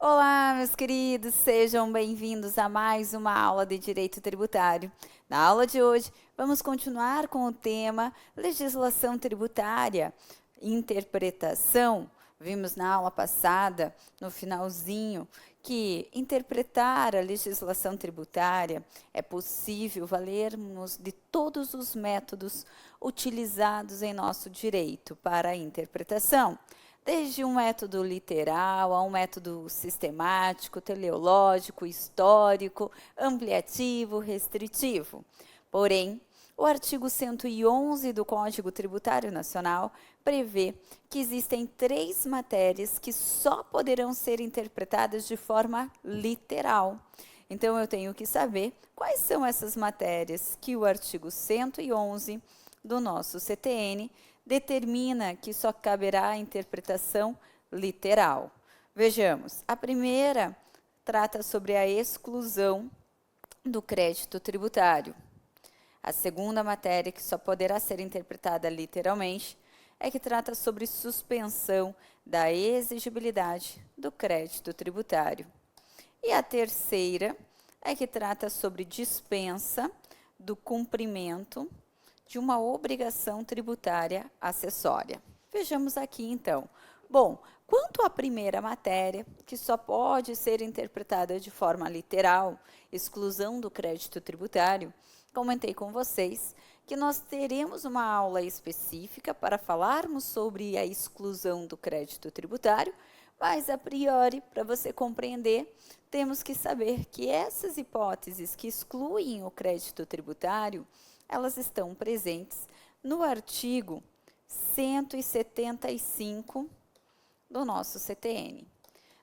Olá, meus queridos, sejam bem-vindos a mais uma aula de Direito Tributário. Na aula de hoje, vamos continuar com o tema Legislação Tributária, Interpretação. Vimos na aula passada, no finalzinho, que interpretar a legislação tributária é possível valermos de todos os métodos utilizados em nosso direito para a interpretação. Desde um método literal a um método sistemático, teleológico, histórico, ampliativo, restritivo. Porém, o artigo 111 do Código Tributário Nacional prevê que existem 3 matérias que só poderão ser interpretadas de forma literal. Então, eu tenho que saber quais são essas matérias que o artigo 111 do nosso CTN determina que só caberá a interpretação literal. Vejamos, a primeira trata sobre a exclusão do crédito tributário. A segunda matéria, que só poderá ser interpretada literalmente, é que trata sobre suspensão da exigibilidade do crédito tributário. E a terceira é que trata sobre dispensa do cumprimento de uma obrigação tributária acessória. Vejamos aqui, então. Bom, quanto à primeira matéria, que só pode ser interpretada de forma literal, exclusão do crédito tributário, comentei com vocês que nós teremos uma aula específica para falarmos sobre a exclusão do crédito tributário, mas, a priori, para você compreender, temos que saber que essas hipóteses que excluem o crédito tributário, elas estão presentes no artigo 175 do nosso CTN.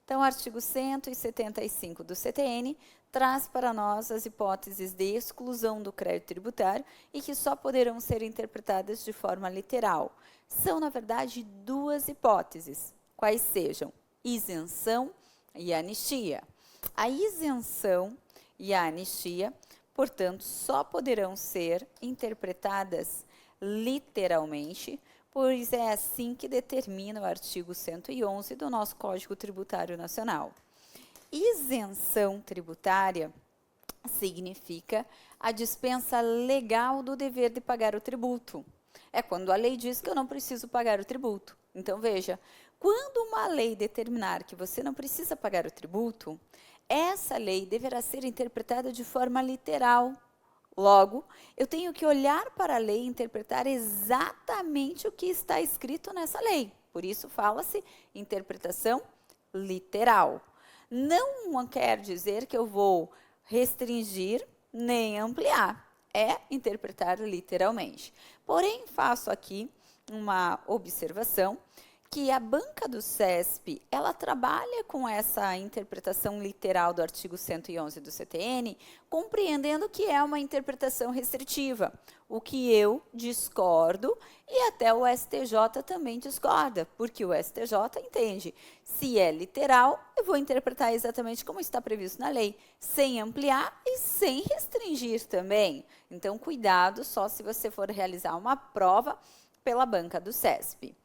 Então, o artigo 175 do CTN traz para nós as hipóteses de exclusão do crédito tributário e que só poderão ser interpretadas de forma literal. São, na verdade, 2 hipóteses, quais sejam isenção e anistia. A isenção e a anistia, portanto, só poderão ser interpretadas literalmente, pois é assim que determina o artigo 111 do nosso Código Tributário Nacional. Isenção tributária significa a dispensa legal do dever de pagar o tributo. É quando a lei diz que eu não preciso pagar o tributo. Então, veja, quando uma lei determinar que você não precisa pagar o tributo, essa lei deverá ser interpretada de forma literal. Logo, eu tenho que olhar para a lei e interpretar exatamente o que está escrito nessa lei. Por isso, fala-se interpretação literal. Não quer dizer que eu vou restringir nem ampliar. É interpretar literalmente. Porém, faço aqui uma observação que a banca do CESP, ela trabalha com essa interpretação literal do artigo 111 do CTN, compreendendo que é uma interpretação restritiva, o que eu discordo e até o STJ também discorda, porque o STJ entende, se é literal, eu vou interpretar exatamente como está previsto na lei, sem ampliar e sem restringir também. Então, cuidado só se você for realizar uma prova pela banca do CESP.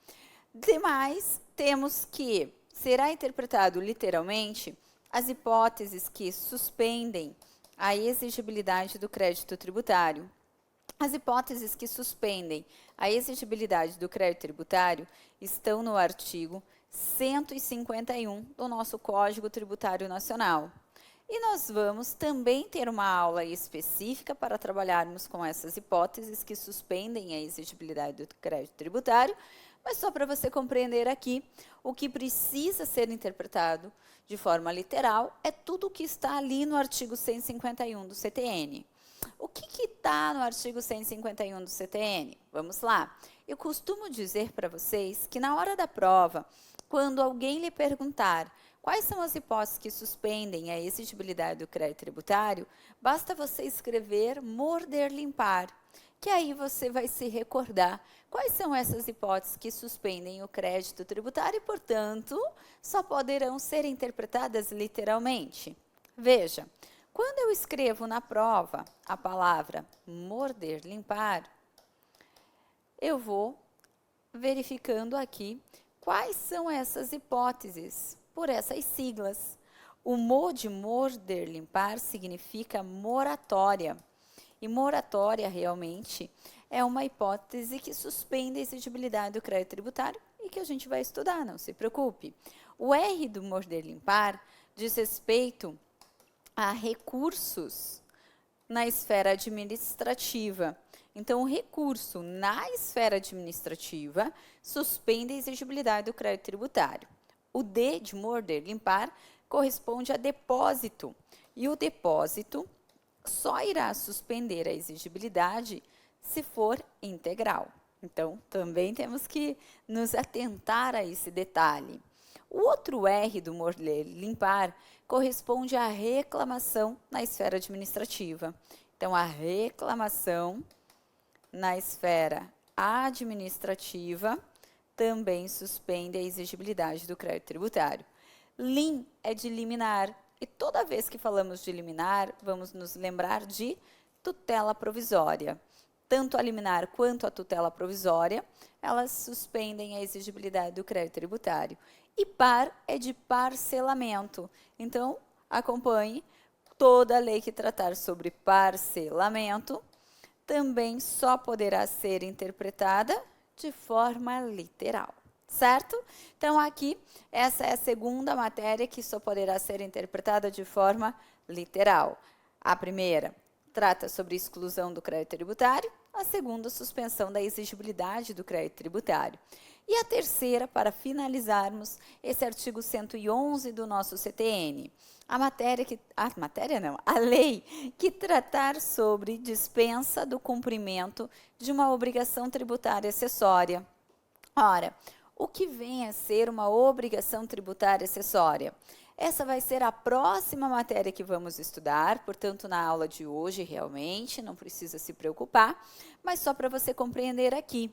Demais, temos que será interpretado literalmente as hipóteses que suspendem a exigibilidade do crédito tributário. As hipóteses que suspendem a exigibilidade do crédito tributário estão no artigo 151 do nosso Código Tributário Nacional. E nós vamos também ter uma aula específica para trabalharmos com essas hipóteses que suspendem a exigibilidade do crédito tributário, mas só para você compreender aqui, o que precisa ser interpretado de forma literal é tudo o que está ali no artigo 151 do CTN. O que está no artigo 151 do CTN? Vamos lá. Eu costumo dizer para vocês que na hora da prova, quando alguém lhe perguntar quais são as hipóteses que suspendem a exigibilidade do crédito tributário, basta você escrever morder limpar, que aí você vai se recordar quais são essas hipóteses que suspendem o crédito tributário e, portanto, só poderão ser interpretadas literalmente. Veja, quando eu escrevo na prova a palavra morder limpar, eu vou verificando aqui quais são essas hipóteses por essas siglas. O mo de morder, limpar, significa moratória. E moratória, realmente, é uma hipótese que suspende a exigibilidade do crédito tributário e que a gente vai estudar, não se preocupe. O R do morder, limpar diz respeito a recursos na esfera administrativa. Então, o recurso na esfera administrativa suspende a exigibilidade do crédito tributário. O D de morder, limpar, corresponde a depósito. E o depósito só irá suspender a exigibilidade se for integral. Então, também temos que nos atentar a esse detalhe. O outro R do morder, limpar, corresponde à reclamação na esfera administrativa. Então, a reclamação na esfera administrativa também suspende a exigibilidade do crédito tributário. Lim é de liminar, e toda vez que falamos de liminar, vamos nos lembrar de tutela provisória. Tanto a liminar quanto a tutela provisória, elas suspendem a exigibilidade do crédito tributário. E par é de parcelamento. Então, acompanhe toda a lei que tratar sobre parcelamento, também só poderá ser interpretada de forma literal, certo? Então, aqui, essa é a segunda matéria que só poderá ser interpretada de forma literal. A primeira trata sobre exclusão do crédito tributário, a segunda, suspensão da exigibilidade do crédito tributário. E a terceira, para finalizarmos, esse artigo 111 do nosso CTN. A lei que tratar sobre dispensa do cumprimento de uma obrigação tributária acessória. Ora, o que vem a ser uma obrigação tributária acessória? Essa vai ser a próxima matéria que vamos estudar, portanto, na aula de hoje, realmente, não precisa se preocupar, mas só para você compreender aqui.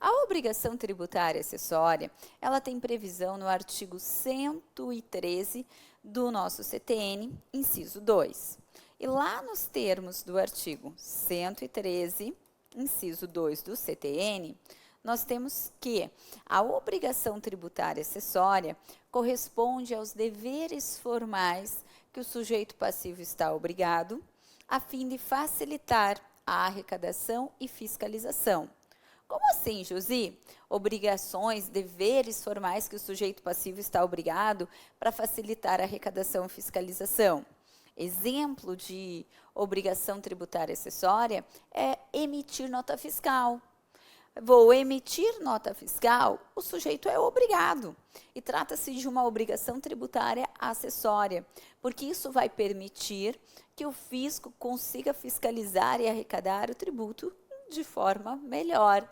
A obrigação tributária acessória, ela tem previsão no artigo 113 do nosso CTN, inciso 2. E lá nos termos do artigo 113, inciso 2 do CTN, nós temos que a obrigação tributária acessória corresponde aos deveres formais que o sujeito passivo está obrigado, a fim de facilitar a arrecadação e fiscalização. Como assim, Josi? Obrigações, deveres formais que o sujeito passivo está obrigado para facilitar a arrecadação e fiscalização. Exemplo de obrigação tributária acessória é emitir nota fiscal. Vou emitir nota fiscal, o sujeito é obrigado. E trata-se de uma obrigação tributária acessória, porque isso vai permitir que o fisco consiga fiscalizar e arrecadar o tributo de forma melhor.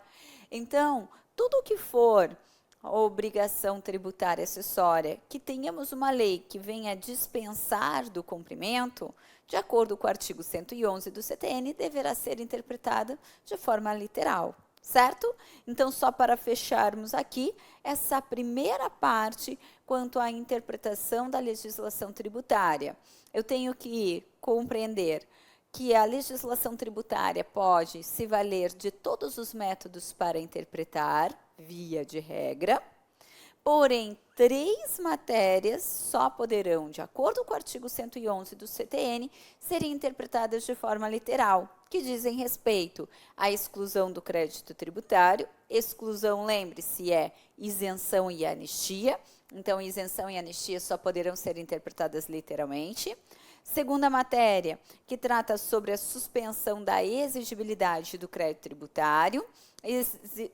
Então, tudo o que for obrigação tributária acessória, que tenhamos uma lei que venha dispensar do cumprimento, de acordo com o artigo 111 do CTN, deverá ser interpretada de forma literal. Certo? Então, só para fecharmos aqui, essa primeira parte quanto à interpretação da legislação tributária. Eu tenho que compreender que a legislação tributária pode se valer de todos os métodos para interpretar, via de regra, porém, 3 matérias só poderão, de acordo com o artigo 111 do CTN, serem interpretadas de forma literal, que dizem respeito à exclusão do crédito tributário. Exclusão, lembre-se, é isenção e anistia. Então, isenção e anistia só poderão ser interpretadas literalmente. Segunda matéria, que trata sobre a suspensão da exigibilidade do crédito tributário.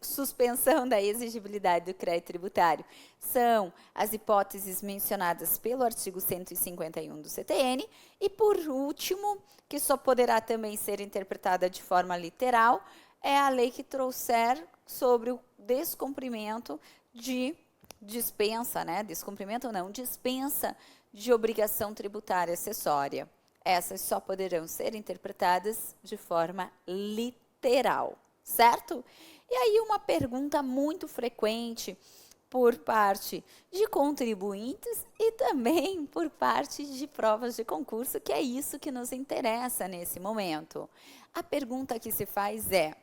Suspensão da exigibilidade do crédito tributário são as hipóteses mencionadas pelo artigo 151 do CTN. E, por último, que só poderá também ser interpretada de forma literal, é a lei que trouxer sobre o descumprimento de dispensa, né? Descumprimento não, dispensa de obrigação tributária acessória. Essas só poderão ser interpretadas de forma literal, certo? E aí uma pergunta muito frequente por parte de contribuintes e também por parte de provas de concurso, que é isso que nos interessa nesse momento. A pergunta que se faz é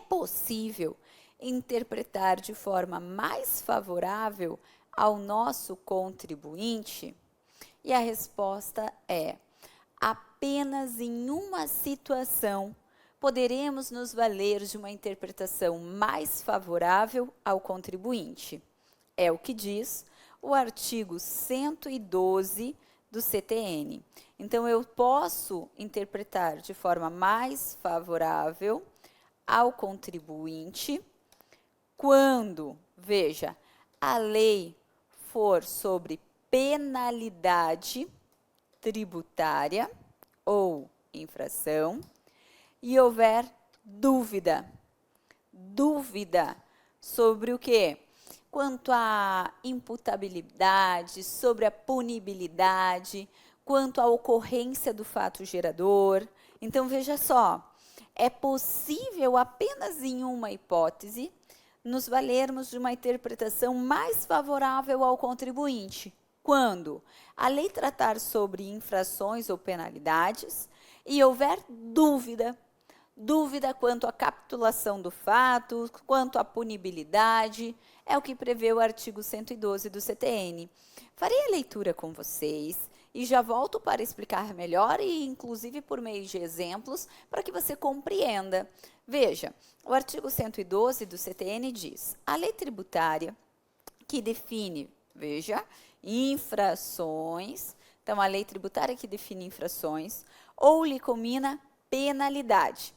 possível interpretar de forma mais favorável ao nosso contribuinte? E a resposta é: apenas em uma situação poderemos nos valer de uma interpretação mais favorável ao contribuinte. É o que diz o artigo 112 do CTN. Então, eu posso interpretar de forma mais favorável ao contribuinte quando, veja, a lei for sobre penalidade tributária ou infração e houver dúvida sobre o quê? Quanto à imputabilidade, sobre a punibilidade, quanto à ocorrência do fato gerador. Então, veja só, é possível apenas em uma hipótese nos valermos de uma interpretação mais favorável ao contribuinte, quando a lei tratar sobre infrações ou penalidades e houver dúvida quanto à capitulação do fato, quanto à punibilidade, é o que prevê o artigo 112 do CTN. Farei a leitura com vocês e já volto para explicar melhor e, inclusive, por meio de exemplos, para que você compreenda. Veja, o artigo 112 do CTN diz: a lei tributária que define, veja, infrações, então a lei tributária que define infrações, ou lhe comina penalidade,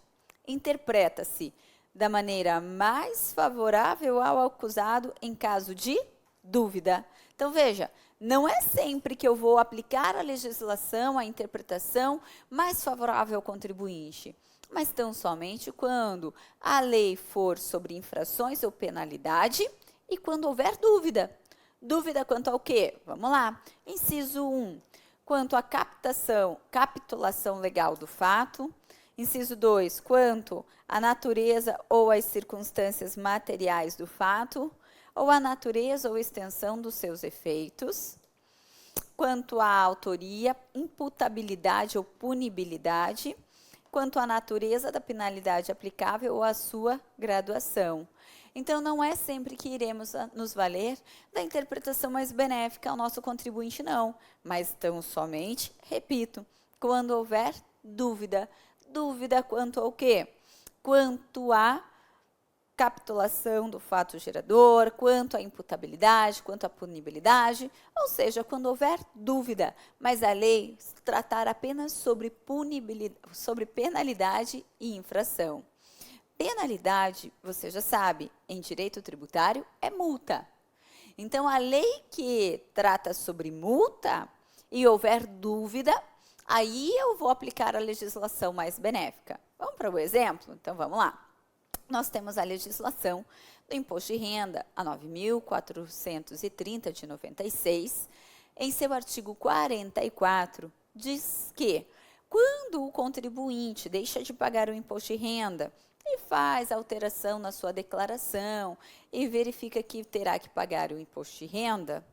interpreta-se da maneira mais favorável ao acusado em caso de dúvida. Então, veja, não é sempre que eu vou aplicar a legislação, a interpretação mais favorável ao contribuinte, mas tão somente quando a lei for sobre infrações ou penalidade e quando houver dúvida. Dúvida quanto ao quê? Vamos lá. Inciso 1, quanto à capitulação legal do fato. Inciso 2, quanto à natureza ou às circunstâncias materiais do fato, ou à natureza ou extensão dos seus efeitos. Quanto à autoria, imputabilidade ou punibilidade. Quanto à natureza da penalidade aplicável ou à sua graduação. Então, não é sempre que iremos nos valer da interpretação mais benéfica ao nosso contribuinte, não. Mas tão somente, repito, quando houver dúvida. Dúvida quanto ao quê? Quanto à capitulação do fato gerador, quanto à imputabilidade, quanto à punibilidade, ou seja, quando houver dúvida, mas a lei tratar apenas sobre penalidade e infração. Penalidade, você já sabe, em direito tributário é multa. Então, a lei que trata sobre multa e houver dúvida, aí eu vou aplicar a legislação mais benéfica. Vamos para o exemplo? Então, vamos lá. Nós temos a legislação do Imposto de Renda, a 9.430 de 96, em seu artigo 44, diz que quando o contribuinte deixa de pagar o imposto de renda e faz alteração na sua declaração e verifica que terá que pagar o imposto de renda,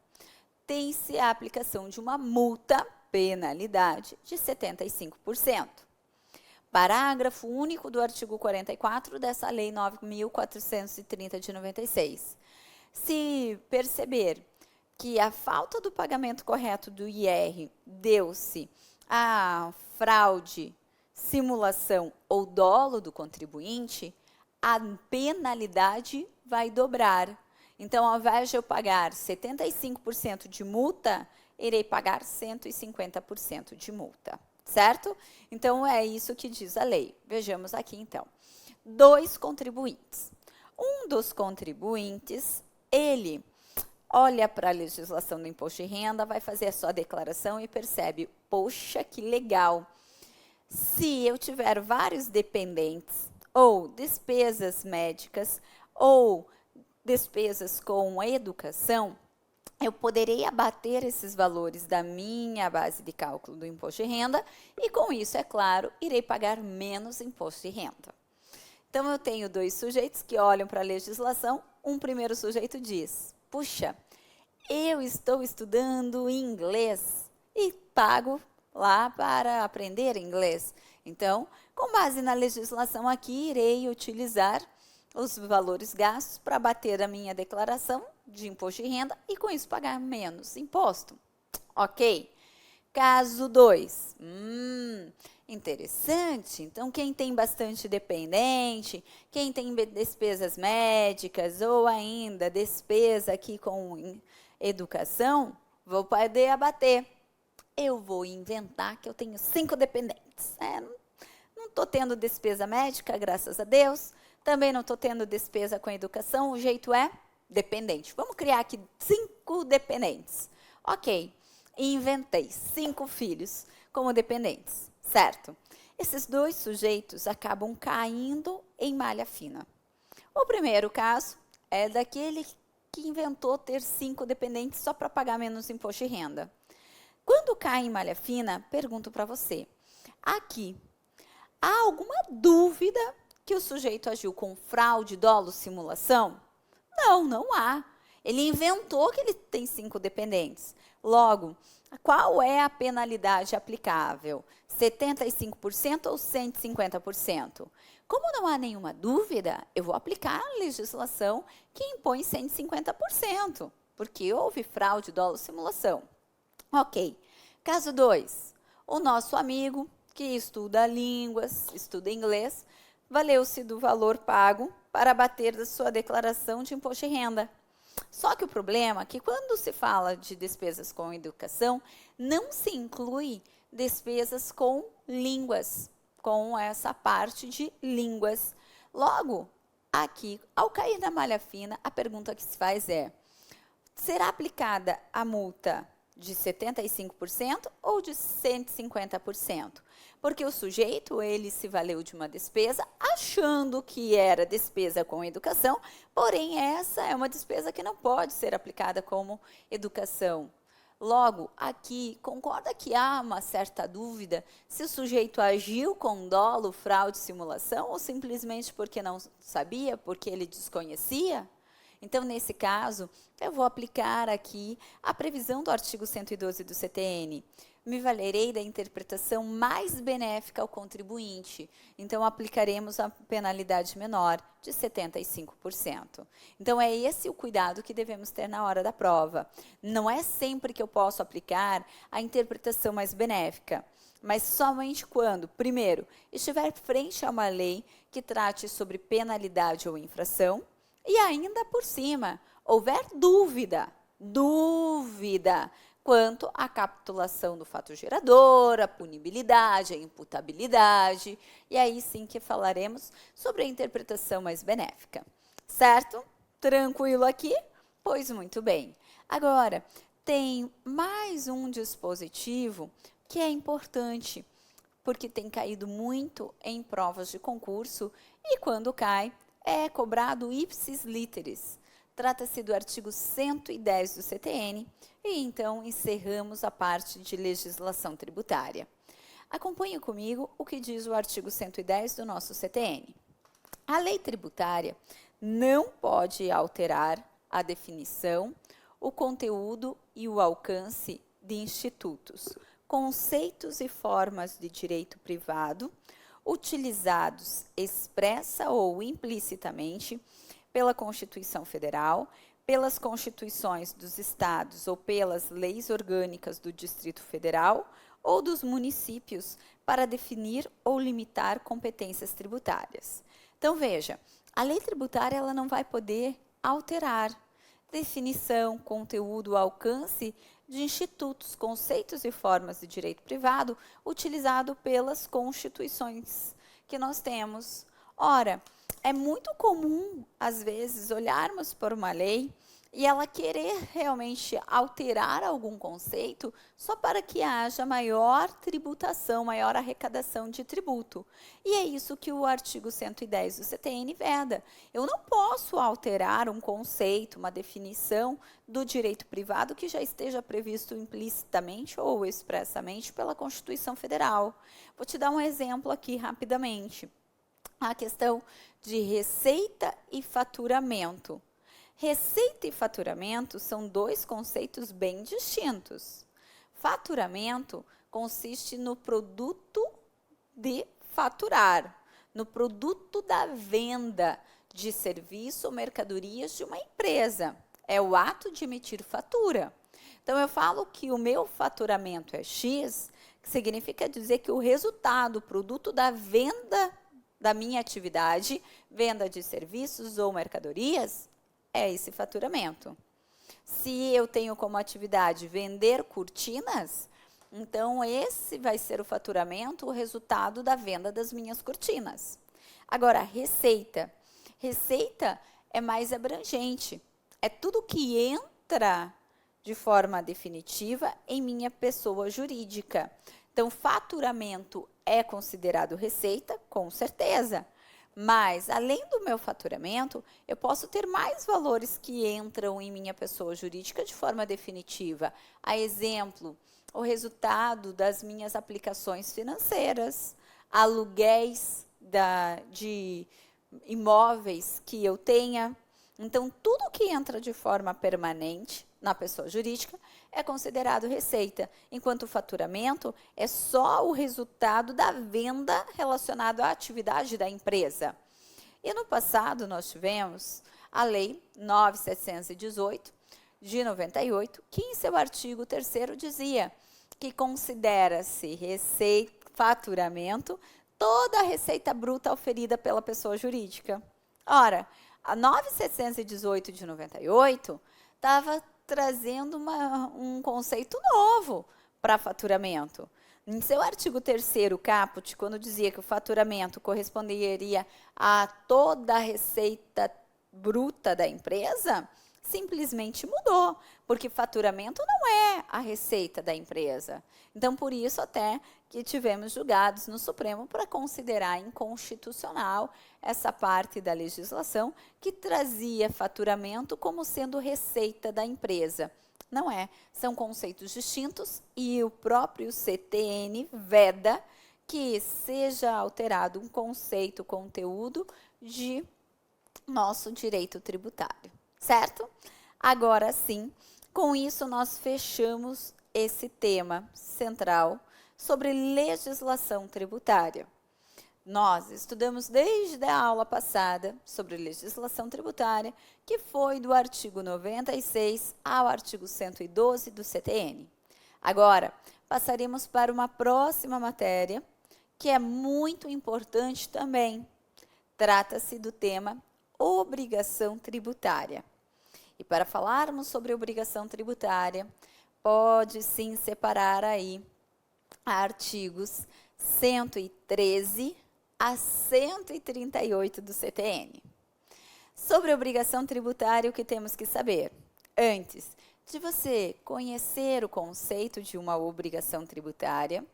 tem-se a aplicação de uma multa, penalidade, de 75%. Parágrafo único do artigo 44 dessa Lei 9.430 de 96. Se perceber que a falta do pagamento correto do IR deu-se à fraude, simulação ou dolo do contribuinte, a penalidade vai dobrar. Então, ao invés de eu pagar 75% de multa, irei pagar 150% de multa. Certo? Então, é isso que diz a lei. Vejamos aqui, então. 2 contribuintes. Um dos contribuintes, ele olha para a legislação do imposto de renda, vai fazer a sua declaração e percebe, poxa, que legal. Se eu tiver vários dependentes, ou despesas médicas, ou despesas com educação, eu poderei abater esses valores da minha base de cálculo do imposto de renda e, com isso, é claro, irei pagar menos imposto de renda. Então, eu tenho 2 sujeitos que olham para a legislação. Um primeiro sujeito diz, puxa, eu estou estudando inglês e pago lá para aprender inglês. Então, com base na legislação aqui, irei utilizar os valores gastos para bater a minha declaração de imposto de renda e, com isso, pagar menos imposto. Ok? Caso 2. Interessante. Então, quem tem bastante dependente, quem tem despesas médicas ou ainda despesa aqui com educação, vou poder abater. Eu vou inventar que eu tenho 5 dependentes. Não estou tendo despesa médica, graças a Deus. Também não estou tendo despesa com educação. O jeito é dependente. Vamos criar aqui 5 dependentes. Ok. Inventei 5 filhos como dependentes, certo? Esses 2 sujeitos acabam caindo em malha fina. O primeiro caso é daquele que inventou ter 5 dependentes só para pagar menos imposto de renda. Quando cai em malha fina, pergunto para você, aqui, há alguma dúvida que o sujeito agiu com fraude, dolo, simulação? Não, não há. Ele inventou que ele tem 5 dependentes. Logo, qual é a penalidade aplicável? 75% ou 150%? Como não há nenhuma dúvida, eu vou aplicar a legislação que impõe 150%, porque houve fraude, dolo, simulação. Ok. Caso 2. O nosso amigo que estuda línguas, estuda inglês, valeu-se do valor pago para abater da sua declaração de imposto de renda. Só que o problema é que quando se fala de despesas com educação, não se inclui despesas com línguas, com essa parte de línguas. Logo, aqui, ao cair na malha fina, a pergunta que se faz é, será aplicada a multa de 75% ou de 150%? Porque o sujeito, ele se valeu de uma despesa achando que era despesa com educação, porém essa é uma despesa que não pode ser aplicada como educação. Logo, aqui, concorda que há uma certa dúvida se o sujeito agiu com dolo, fraude, simulação ou simplesmente porque não sabia, porque ele desconhecia? Então, nesse caso, eu vou aplicar aqui a previsão do artigo 112 do CTN. Me valerei da interpretação mais benéfica ao contribuinte. Então, aplicaremos a penalidade menor de 75%. Então, é esse o cuidado que devemos ter na hora da prova. Não é sempre que eu posso aplicar a interpretação mais benéfica, mas somente quando, primeiro, estiver frente a uma lei que trate sobre penalidade ou infração, e ainda por cima, houver dúvida quanto à capitulação do fato gerador, a punibilidade, a imputabilidade, e aí sim que falaremos sobre a interpretação mais benéfica. Certo? Tranquilo aqui? Pois muito bem. Agora, tem mais um dispositivo que é importante, porque tem caído muito em provas de concurso e quando cai, é cobrado ipsis literis. Trata-se do artigo 110 do CTN e então encerramos a parte de legislação tributária. Acompanhe comigo o que diz o artigo 110 do nosso CTN. A lei tributária não pode alterar a definição, o conteúdo e o alcance de institutos, conceitos e formas de direito privado, utilizados expressa ou implicitamente pela Constituição Federal, pelas constituições dos estados ou pelas leis orgânicas do Distrito Federal ou dos municípios para definir ou limitar competências tributárias. Então, veja, a lei tributária ela não vai poder alterar definição, conteúdo, alcance de institutos, conceitos e formas de direito privado utilizado pelas constituições que nós temos. Ora, é muito comum, às vezes, olharmos por uma lei e ela querer realmente alterar algum conceito só para que haja maior tributação, maior arrecadação de tributo. E é isso que o artigo 110 do CTN veda. Eu não posso alterar um conceito, uma definição do direito privado que já esteja previsto implicitamente ou expressamente pela Constituição Federal. Vou te dar um exemplo aqui rapidamente. A questão de receita e faturamento. Receita e faturamento são 2 conceitos bem distintos. Faturamento consiste no produto de faturar, no produto da venda de serviço ou mercadorias de uma empresa. é o ato de emitir fatura. Então, eu falo que o meu faturamento é X, que significa dizer que o resultado, o produto da venda da minha atividade, venda de serviços ou mercadorias, é esse faturamento. Se eu tenho como atividade vender cortinas, então esse vai ser o faturamento, o resultado da venda das minhas cortinas. Agora, receita. Receita é mais abrangente. É tudo que entra de forma definitiva em minha pessoa jurídica. Então, faturamento é considerado receita, com certeza. Mas, além do meu faturamento, eu posso ter mais valores que entram em minha pessoa jurídica de forma definitiva. A exemplo, o resultado das minhas aplicações financeiras, aluguéis de imóveis que eu tenha. Então, tudo que entra de forma permanente na pessoa jurídica é considerado receita, enquanto o faturamento é só o resultado da venda relacionado à atividade da empresa. E no passado nós tivemos a Lei 9.718 de 98, que em seu artigo 3º dizia que considera-se faturamento toda a receita bruta oferida pela pessoa jurídica. Ora, a 9.718 de 98 estava trazendo um conceito novo para faturamento. Em seu artigo 3º caput, quando dizia que o faturamento corresponderia a toda a receita bruta da empresa, simplesmente mudou, porque faturamento não é a receita da empresa. Então, por isso até que tivemos julgados no Supremo para considerar inconstitucional essa parte da legislação que trazia faturamento como sendo receita da empresa. Não é, são conceitos distintos e o próprio CTN veda que seja alterado um conceito, conteúdo de nosso direito tributário, certo? Agora sim, com isso nós fechamos esse tema central sobre legislação tributária. Nós estudamos desde a aula passada sobre legislação tributária, que foi do artigo 96 ao artigo 112 do CTN. Agora, passaremos para uma próxima matéria, que é muito importante também. Trata-se do tema obrigação tributária. E para falarmos sobre obrigação tributária, pode sim separar aí artigos 113 a 138 do CTN. Sobre obrigação tributária, o que temos que saber? Antes de você conhecer o conceito de uma obrigação tributária,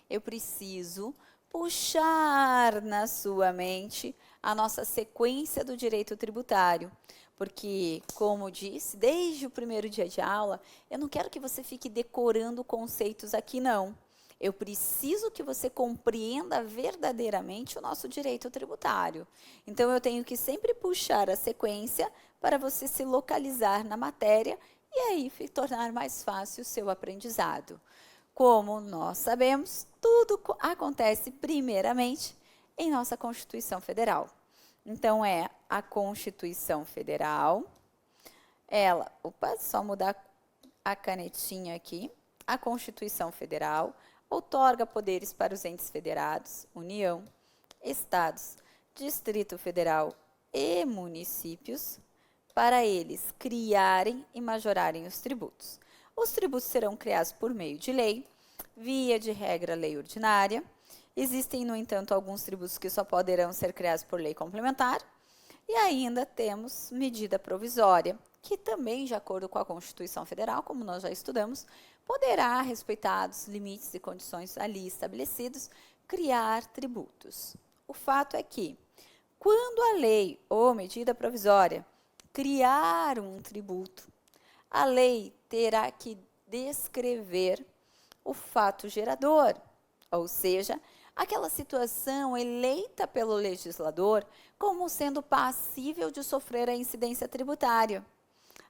eu preciso puxar na sua mente a nossa sequência do direito tributário. Porque, como disse, desde o primeiro dia de aula, eu não quero que você fique decorando conceitos aqui, não. Eu preciso que você compreenda verdadeiramente o nosso direito tributário. Então, eu tenho que sempre puxar a sequência para você se localizar na matéria e aí tornar mais fácil o seu aprendizado. Como nós sabemos, tudo acontece primeiramente em nossa Constituição Federal. Então, é a Constituição Federal, só mudar a canetinha aqui, a Constituição Federal outorga poderes para os entes federados, União, Estados, Distrito Federal e municípios, para eles criarem e majorarem os tributos. Os tributos serão criados por meio de lei, via de regra, lei ordinária. Existem, no entanto, alguns tributos que só poderão ser criados por lei complementar. E ainda temos medida provisória, que também, de acordo com a Constituição Federal, como nós já estudamos, poderá, respeitados limites e condições ali estabelecidos, criar tributos. O fato é que, quando a lei ou medida provisória criar um tributo, a lei terá que descrever o fato gerador, ou seja, aquela situação eleita pelo legislador como sendo passível de sofrer a incidência tributária.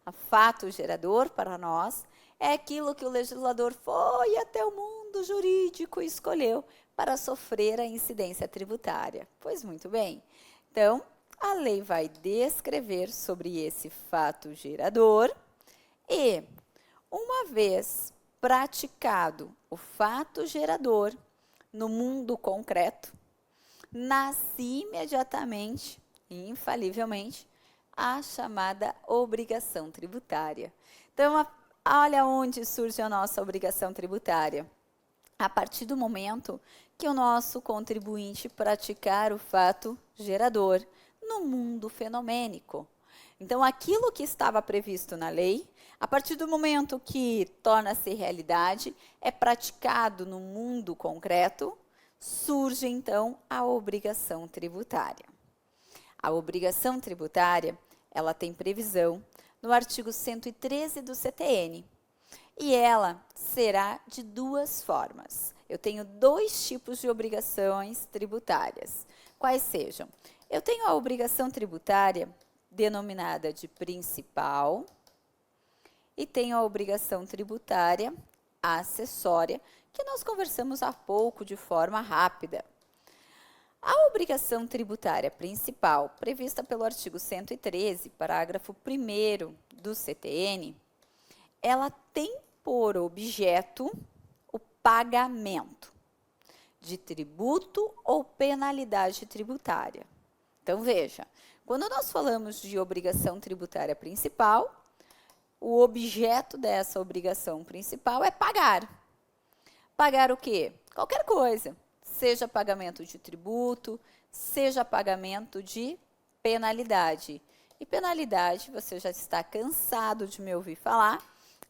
O fato gerador, para nós, é aquilo que o legislador foi até o mundo jurídico e escolheu para sofrer a incidência tributária. Pois muito bem. Então, a lei vai descrever sobre esse fato gerador E, uma vez praticado o fato gerador no mundo concreto, nasce imediatamente e infalivelmente a chamada obrigação tributária. Então, olha onde surge a nossa obrigação tributária. A partir do momento que o nosso contribuinte praticar o fato gerador no mundo fenomênico. Então, aquilo que estava previsto na lei, a partir do momento que torna-se realidade, é praticado no mundo concreto, surge então a obrigação tributária. A obrigação tributária, ela tem previsão no artigo 113 do CTN. E ela será de duas formas. Eu tenho dois tipos de obrigações tributárias. Quais sejam? Eu tenho a obrigação tributária denominada de principal e tenho a obrigação tributária acessória, que nós conversamos há pouco de forma rápida. A obrigação tributária principal, prevista pelo artigo 113, parágrafo 1º do CTN, ela tem por objeto o pagamento de tributo ou penalidade tributária. Então, veja, quando nós falamos de obrigação tributária principal, o objeto dessa obrigação principal é pagar. Pagar o quê? Qualquer coisa, seja pagamento de tributo, seja pagamento de penalidade. E penalidade, você já está cansado de me ouvir falar,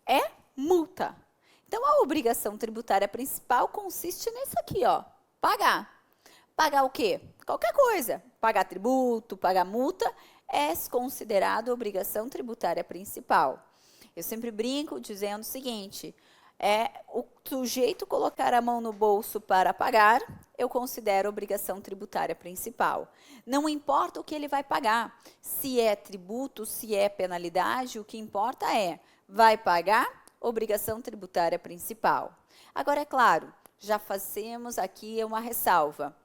é multa. Então, a obrigação tributária principal consiste nisso aqui, ó, pagar. Pagar o quê? Qualquer coisa. Pagar tributo, pagar multa, é considerado obrigação tributária principal. Eu sempre brinco dizendo o seguinte, o sujeito colocar a mão no bolso para pagar, eu considero obrigação tributária principal. Não importa o que ele vai pagar, se é tributo, se é penalidade, o que importa é, vai pagar, obrigação tributária principal. Agora, é claro, já fazemos aqui uma ressalva.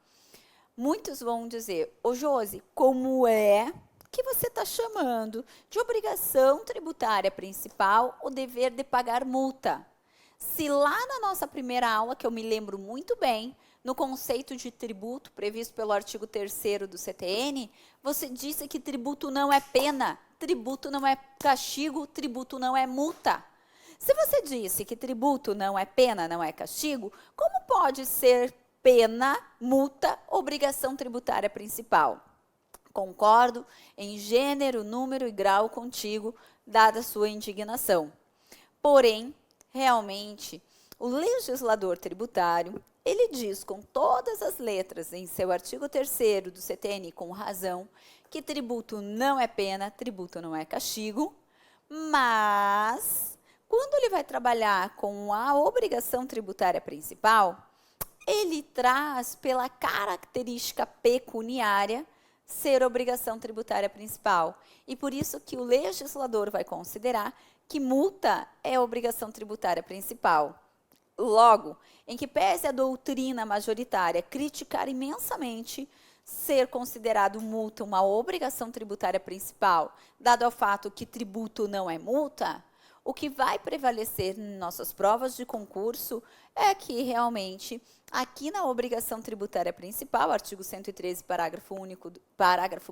Muitos vão dizer, ô Josi, como é que você está chamando de obrigação tributária principal o dever de pagar multa? Se lá na nossa primeira aula, que eu me lembro muito bem, no conceito de tributo previsto pelo artigo 3º do CTN, você disse que tributo não é pena, tributo não é castigo, tributo não é multa. Se você disse que tributo não é pena, não é castigo, como pode ser pena, multa, obrigação tributária principal? Concordo em gênero, número e grau contigo, dada a sua indignação. Porém, realmente, o legislador tributário, ele diz com todas as letras em seu artigo 3º do CTN, com razão, que tributo não é pena, tributo não é castigo, mas quando ele vai trabalhar com a obrigação tributária principal, ele traz pela característica pecuniária ser obrigação tributária principal. E por isso que o legislador vai considerar que multa é obrigação tributária principal. Logo, em que pese a doutrina majoritária criticar imensamente ser considerado multa uma obrigação tributária principal, dado ao fato que tributo não é multa, o que vai prevalecer em nossas provas de concurso é que realmente aqui na obrigação tributária principal, artigo 113, parágrafo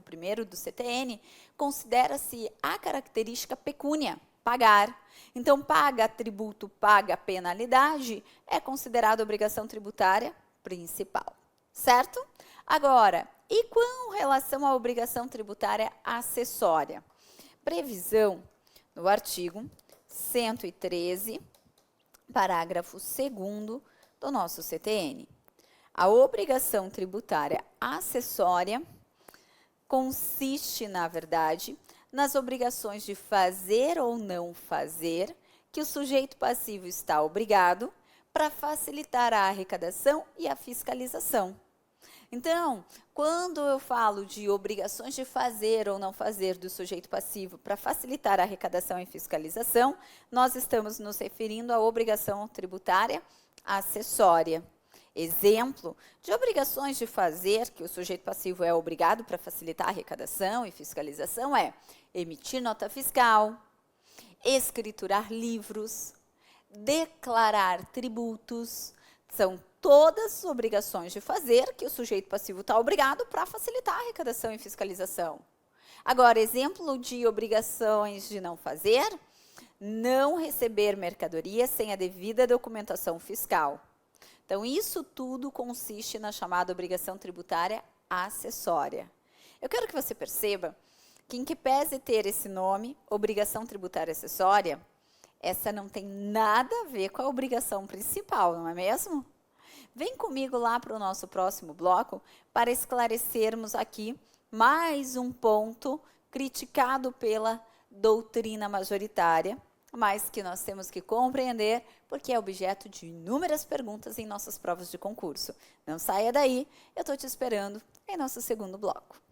1º do CTN, considera-se a característica pecúnia, pagar. Então, paga tributo, paga penalidade, é considerada obrigação tributária principal, certo? Agora, e com relação à obrigação tributária acessória? Previsão no artigo 113, parágrafo 2º do nosso CTN. A obrigação tributária acessória consiste, na verdade, nas obrigações de fazer ou não fazer que o sujeito passivo está obrigado para facilitar a arrecadação e a fiscalização. Então, quando eu falo de obrigações de fazer ou não fazer do sujeito passivo para facilitar a arrecadação e fiscalização, nós estamos nos referindo à obrigação tributária acessória. Exemplo de obrigações de fazer que o sujeito passivo é obrigado para facilitar a arrecadação e fiscalização é emitir nota fiscal, escriturar livros, declarar tributos. São todas obrigações de fazer que o sujeito passivo está obrigado para facilitar a arrecadação e fiscalização. Agora, exemplo de obrigações de não fazer: não receber mercadoria sem a devida documentação fiscal. Então, isso tudo consiste na chamada obrigação tributária acessória. Eu quero que você perceba que, em que pese ter esse nome, obrigação tributária acessória, essa não tem nada a ver com a obrigação principal, não é mesmo? Vem comigo lá para o nosso próximo bloco para esclarecermos aqui mais um ponto criticado pela doutrina majoritária, mas que nós temos que compreender porque é objeto de inúmeras perguntas em nossas provas de concurso. Não saia daí, eu estou te esperando em nosso segundo bloco.